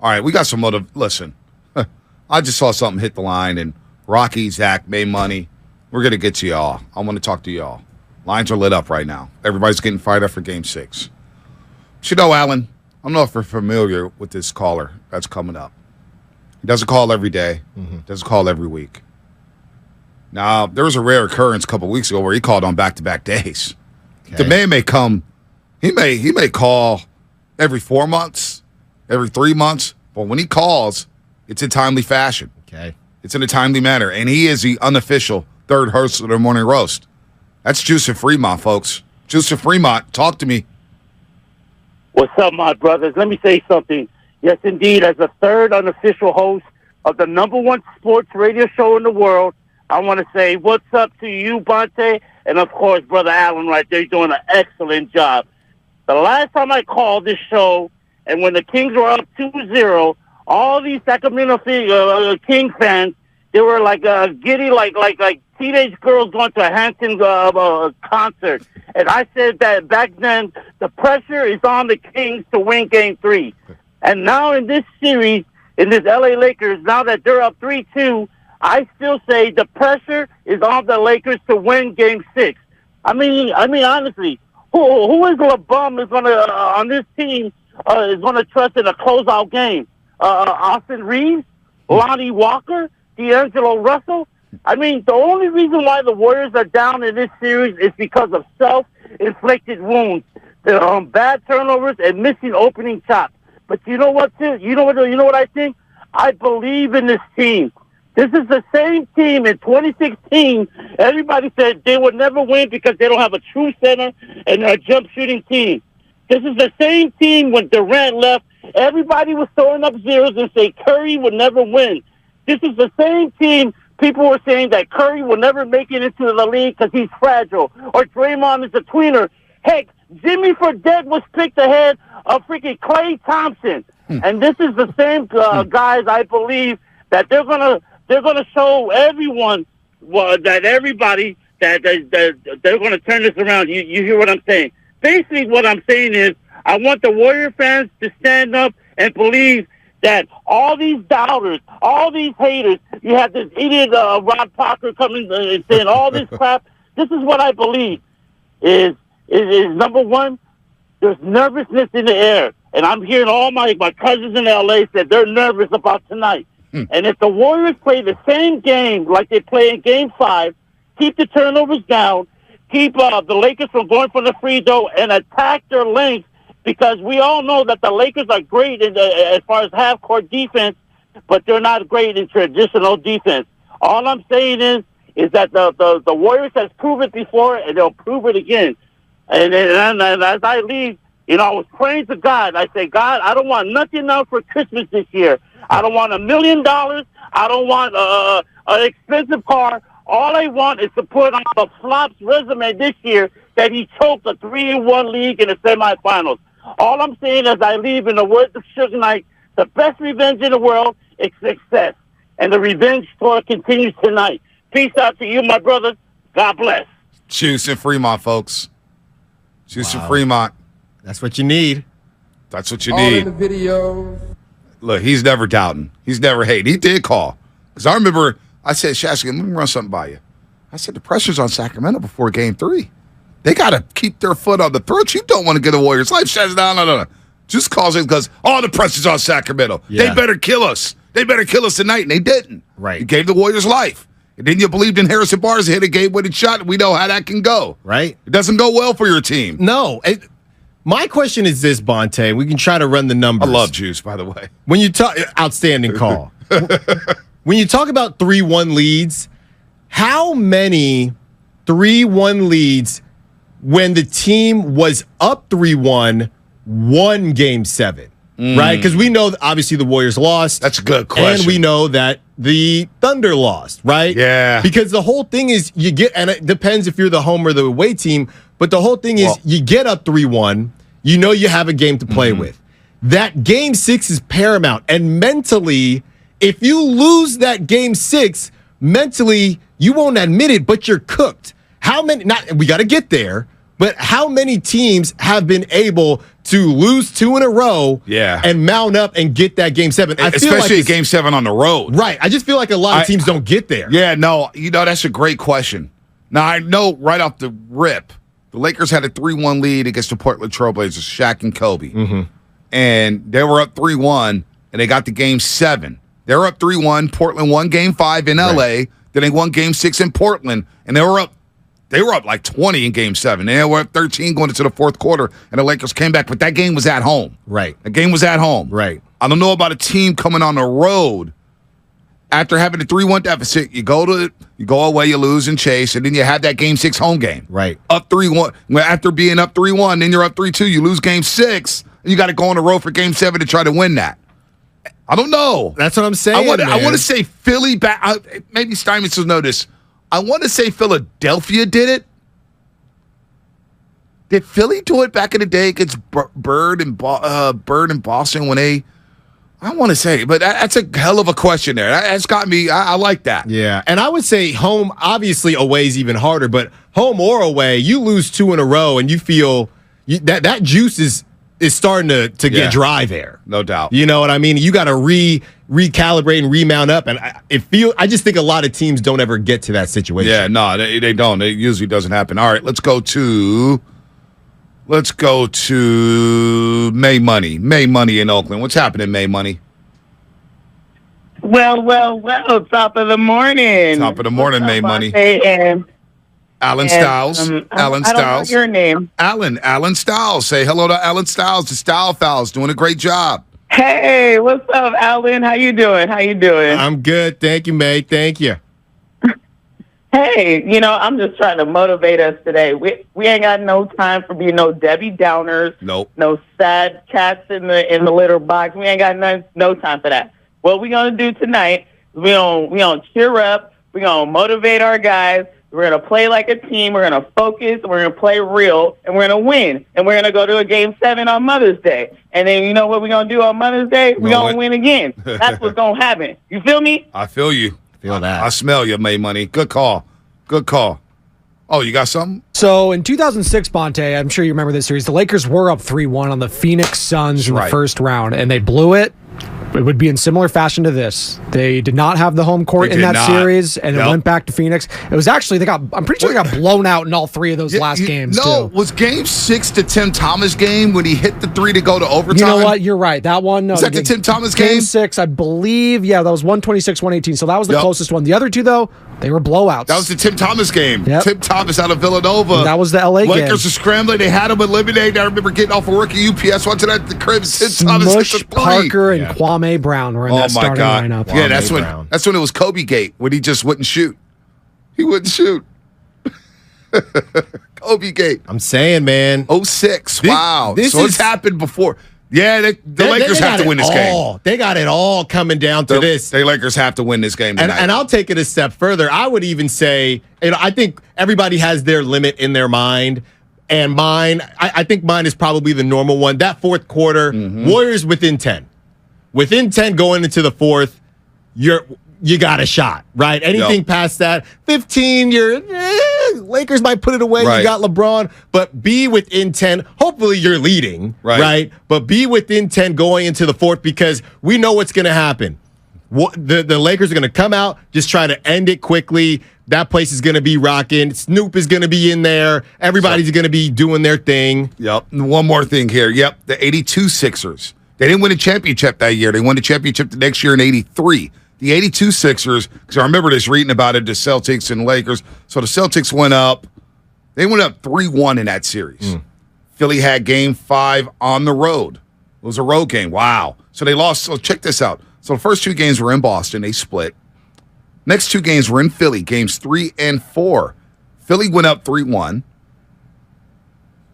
All right, we got some other. Listen, I just saw something hit the line, and Rocky, Zach made money. We're going to get to y'all. I want to talk to y'all. Lines are lit up right now. Everybody's getting fired up for Game 6. But you know, Alan, I don't know if you're familiar with this caller that's coming up. He doesn't call every day. Doesn't call every week. Now, there was a rare occurrence a couple weeks ago where he called on back-to-back days. Okay. The man may come. He may call every 4 months, every 3 months, but when he calls, it's in timely fashion. Okay. It's in a timely manner, and he is the unofficial third host of the Morning Roast. That's Juice and Fremont, folks. Juice and Fremont, talk to me. What's up, my brothers? Let me say something. Yes, indeed, as a third unofficial host of the #1 sports radio show in the world, I want to say what's up to you, Bonte, and, of course, Brother Allen right there. You're doing an excellent job. The last time I called this show, and when the Kings were up 2-0, all these Sacramento King fans, they were like giddy, like teenage girls going to a Hampton concert. And I said that back then, the pressure is on the Kings to win Game 3. And now in this series, in this LA Lakers, now that they're up 3-2, I still say the pressure is on the Lakers to win Game 6. I mean, honestly, who is the bum is going to on this team is going to trust in a closeout game? Austin Reeves, Lonnie Walker, D'Angelo Russell. I mean, the only reason why the Warriors are down in this series is because of self-inflicted wounds, bad turnovers, and missing opening shots. But you know what, too? You know what I think? I believe in this team. This is the same team in 2016. Everybody said they would never win because they don't have a true center and a jump shooting team. This is the same team when Durant left. Everybody was throwing up zeros and saying Curry would never win. This is the same team. People were saying that Curry will never make it into the league because he's fragile, or Draymond is a tweener. Heck, Jimmy Fredette was picked ahead of freaking Klay Thompson. And this is the same guys, I believe, that they're gonna show everyone that everybody that they're gonna turn this around. You hear what I'm saying? Basically, what I'm saying is I want the Warrior fans to stand up and believe that all these doubters, all these haters, you have this idiot Rod Parker coming and saying all this crap. This is what I believe is number one, there's nervousness in the air. And I'm hearing all my cousins in L.A. said they're nervous about tonight. And if the Warriors play the same game like they play in Game 5, keep the turnovers down, keep the Lakers from going for the free throw, and attack their length, because we all know that the Lakers are great as far as half-court defense, but they're not great in traditional defense. All I'm saying is that the Warriors has proven it before, and they'll prove it again. And as I leave, I was praying to God. I say, God, I don't want nothing else for Christmas this year. I don't want $1 million. I don't want an expensive car. All I want is to put on a Flop's resume this year that he choked a 3-1 league in the semifinals. All I'm saying as I leave, in the words of Suge Knight, the best revenge in the world is success. And the revenge tour continues tonight. Peace out to you, my brother. God bless. Juice and Fremont, folks. Juice and Fremont. That's what you need. That's what you need. All in the video. Look, he's never doubting. He's never hating. He did call. Because I remember I said, Shasky, let me run something by you. I said, the pressure's on Sacramento before Game 3. They got to keep their foot on the throat. You don't want to get a Warriors life. Shasky, no. Just calls in because all the pressure's on Sacramento. Yeah. They better kill us. They better kill us tonight, and they didn't. Right. You gave the Warriors life. And then you believed in Harrison Barnes to hit a game-winning shot, and we know how that can go. Right. It doesn't go well for your team. No. My question is this, Bonte. We can try to run the numbers. I love Juice, by the way. When you talk, outstanding call. When you talk about 3-1 leads, how many 3-1 leads when the team was up 3-1 won Game 7? Right? Because we know, obviously, the Warriors lost. That's a good question. And we know that the Thunder lost, right? Yeah. Because the whole thing is you get, and it depends if you're the home or the away team, but the whole thing is you get up 3-1, you know you have a game to play with. That Game 6 is paramount. And mentally, if you lose that Game 6, mentally, you won't admit it, but you're cooked. How many, we got to get there, But how many teams have been able to lose 2 in a row and mount up and get that game 7? Especially game 7 on the road. Right. I just feel like a lot of teams don't get there. Yeah, no, that's a great question. Now, I know right off the rip, the Lakers had a 3-1 lead against the Portland Trailblazers, Shaq and Kobe. Mm-hmm. And they were up 3-1, and they got to game 7. They were up 3-1. Portland won game 5 in L.A. Then they won game 6 in Portland, and they were up like 20 in game 7. They were up 13 going into the fourth quarter, and the Lakers came back. But that game was at home. Right. The game was at home. Right. I don't know about a team coming on the road after having a 3-1 deficit. You go away, you lose and chase, and then you have that game 6 home game. Right. Up 3-1. After being up 3-1, then you're up 3-2. You lose game 6, and you got to go on the road for game 7 to try to win that. I don't know. That's what I'm saying. I want to say Philly back. Maybe Steinmetz will know this. I want to say Philadelphia did it. Did Philly do it back in the day against Bird and Boston when they? I want to say, but that's a hell of a question there. That's got me. I like that. Yeah, and I would say home. Obviously, away is even harder. But home or away, you lose 2 in a row, and you feel that juice is starting to get dry there. No doubt. You know what I mean? You got to recalibrate and remount up, and I just think a lot of teams don't ever get to that situation. Yeah, no, they don't. It usually doesn't happen. All right, let's go to May Money. May Money in Oakland. What's happening, May Money? Well, top of the morning. Top of the morning, May Money. And Alan Styles. Alan I don't know Styles. your name. Alan Styles. Say hello to Alan Styles, the Style Files, doing a great job. Hey, what's up, Alan? How you doing? I'm good. Thank you, May. Thank you. Hey, I'm just trying to motivate us today. We ain't got no time for being no Debbie Downers. Nope. No sad cats in the litter box. We ain't got no time for that. What we gonna do tonight is we gonna cheer up. We gonna motivate our guys. We're going to play like a team. We're going to focus. We're going to play real. And we're going to win. And we're going to go to a game 7 on Mother's Day. And then you know what we're going to do on Mother's Day? We're going to win again. That's what's going to happen. You feel me? I feel you. Feel that. I smell you, May Money. Good call. Good call. Oh, you got something? So in 2006, Bonte, I'm sure you remember this series, the Lakers were up 3-1 on the Phoenix Suns in the first round, and they blew it. It would be in similar fashion to this. They did not have the home court in that series, and it went back to Phoenix. It was actually, I'm pretty sure they got blown out in all 3 of those last games, too. Was game 6 the Tim Thomas game when he hit the 3 to go to overtime? You know what? You're right. That one. No, is that the Tim Thomas game? Game 6, I believe. Yeah, that was 126-118. So that was the closest one. The other 2, though, they were blowouts. That was the Tim Thomas game. Yep. Tim Thomas out of Villanova. That was the LA game. Lakers were scrambling. They had him eliminated. I remember getting off a rookie UPS watching that at the crib. Tim Thomas hit the 3. Parker and Kwame Brown were in that starting lineup. Yeah, that's when it was Kobe Gate, when he just wouldn't shoot. He wouldn't shoot. Kobe Gate. I'm saying, man. 06. Wow. So it's happened before. Yeah, the Lakers have to win this game. They got it all coming down to this. The Lakers have to win this game tonight. And I'll take it a step further. I would even say, I think everybody has their limit in their mind. And mine, I think mine is probably the normal one. That fourth quarter, Warriors within 10. Within 10 going into the fourth, you got a shot, right? Anything past that, 15, Lakers might put it away. Right. You got LeBron, but be within 10. Hopefully you're leading, right? But be within 10 going into the fourth because we know what's going to happen. The Lakers are going to come out, just try to end it quickly. That place is going to be rocking. Snoop is going to be in there. Everybody's going to be doing their thing. Yep. And one more thing here. Yep. The 82 Sixers. They didn't win a championship that year. They won the championship the next year in 83. The 82 Sixers, because I remember this reading about it, the Celtics and Lakers. So the Celtics went up. They went up 3-1 in that series. Philly had game 5 on the road. It was a road game. Wow. So they lost. So check this out. So the first 2 games were in Boston. They split. Next 2 games were in Philly, games 3 and 4. Philly went up 3-1.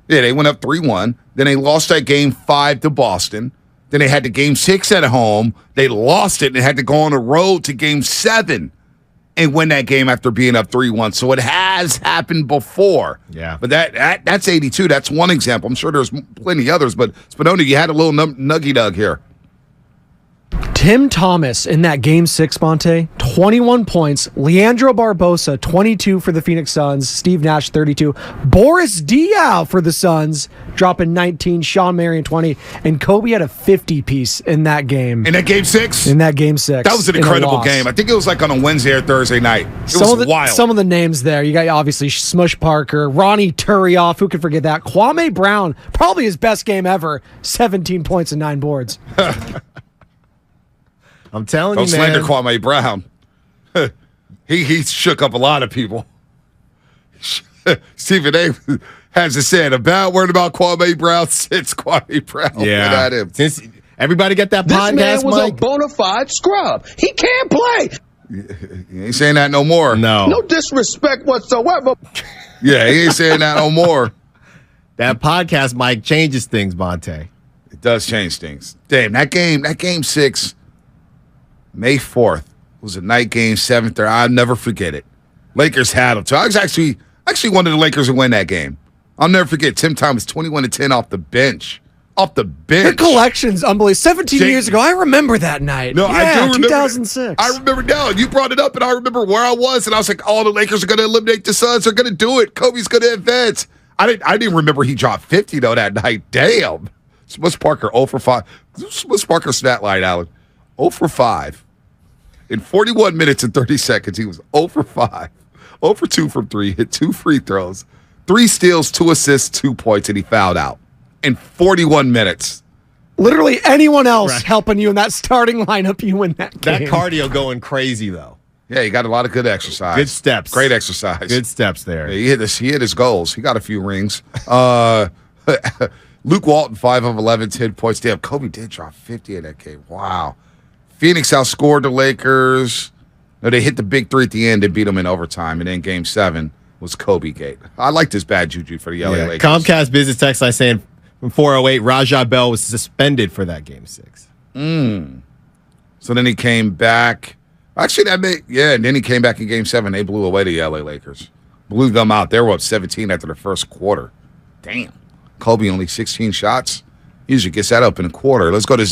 Yeah, they went up 3-1. Then they lost that game 5 to Boston. Then they had the game 6 at home. They lost it and had to go on the road to game 7 and win that game after being up 3-1. So it has happened before. Yeah. But that's 82. That's one example. I'm sure there's plenty others. But Spinoni, you had a little nuggy-dug here. Tim Thomas in that Game 6, Monte, 21 points. Leandro Barbosa, 22 for the Phoenix Suns. Steve Nash, 32. Boris Diaw for the Suns, dropping 19. Sean Marion, 20. And Kobe had a 50-piece in that game. In that Game 6? In that Game 6. That was an incredible game. I think it was like on a Wednesday or Thursday night. It was wild. Some of the names there. You got obviously Smush Parker, Ronnie Turioff. Who could forget that? Kwame Brown, probably his best game ever. 17 points and 9 boards. I'm telling Don't you, man. slander Kwame Brown. he shook up a lot of people. Stephen A. has it said, a bad word about Kwame Brown since Kwame Brown went at him. Since everybody got that This podcast, man was Mike? a bona fide scrub. He can't play. He ain't saying that no more. No disrespect whatsoever. Yeah, he ain't saying that no more. That podcast, Mike, changes things, Monte. It does change things. Damn, that game 6, May 4th, was a night game, 7th. I'll never forget it. Lakers had them. So I was actually wanted the Lakers to win that game. I'll never forget. Tim Thomas, 21-10 off the bench. Off the bench. The collection's unbelievable. 17 years ago, I remember that night. No, I do remember 2006. I remember now. You brought it up, and I remember where I was, and I was like, "Oh, the Lakers are going to eliminate the Suns. They're going to do it. Kobe's going to advance." I didn't remember he dropped 50 though that night. Damn. Smush Parker 0 for 5. Smush Parker stat line, Alan. 0 for 5. In 41 minutes and 30 seconds, he was 0 for 5. 0 for 2 from 3. Hit 2 free throws, 3 steals, 2 assists, 2 points, and he fouled out in 41 minutes. Literally anyone else helping you in that starting lineup, you win that game. That cardio going crazy, though. Yeah, he got a lot of good exercise. Good steps. Great exercise. Good steps there. Yeah, he hit his goals. He got a few rings. Luke Walton, 5 of 11, 10 points. Damn, Kobe did drop 50 in that game. Wow. Phoenix outscored the Lakers. No, they hit the big 3 at the end and beat them in overtime. And then game 7 was Kobe Gate. I like this bad juju for the LA Lakers. Comcast business text line saying from 408, Rajah Bell was suspended for that Game 6. So then he came back. Actually, and then he came back in game 7. They blew away the LA Lakers. Blew them out. They were up 17 after the first quarter. Damn. Kobe only 16 shots. Usually gets that up in a quarter. Let's go to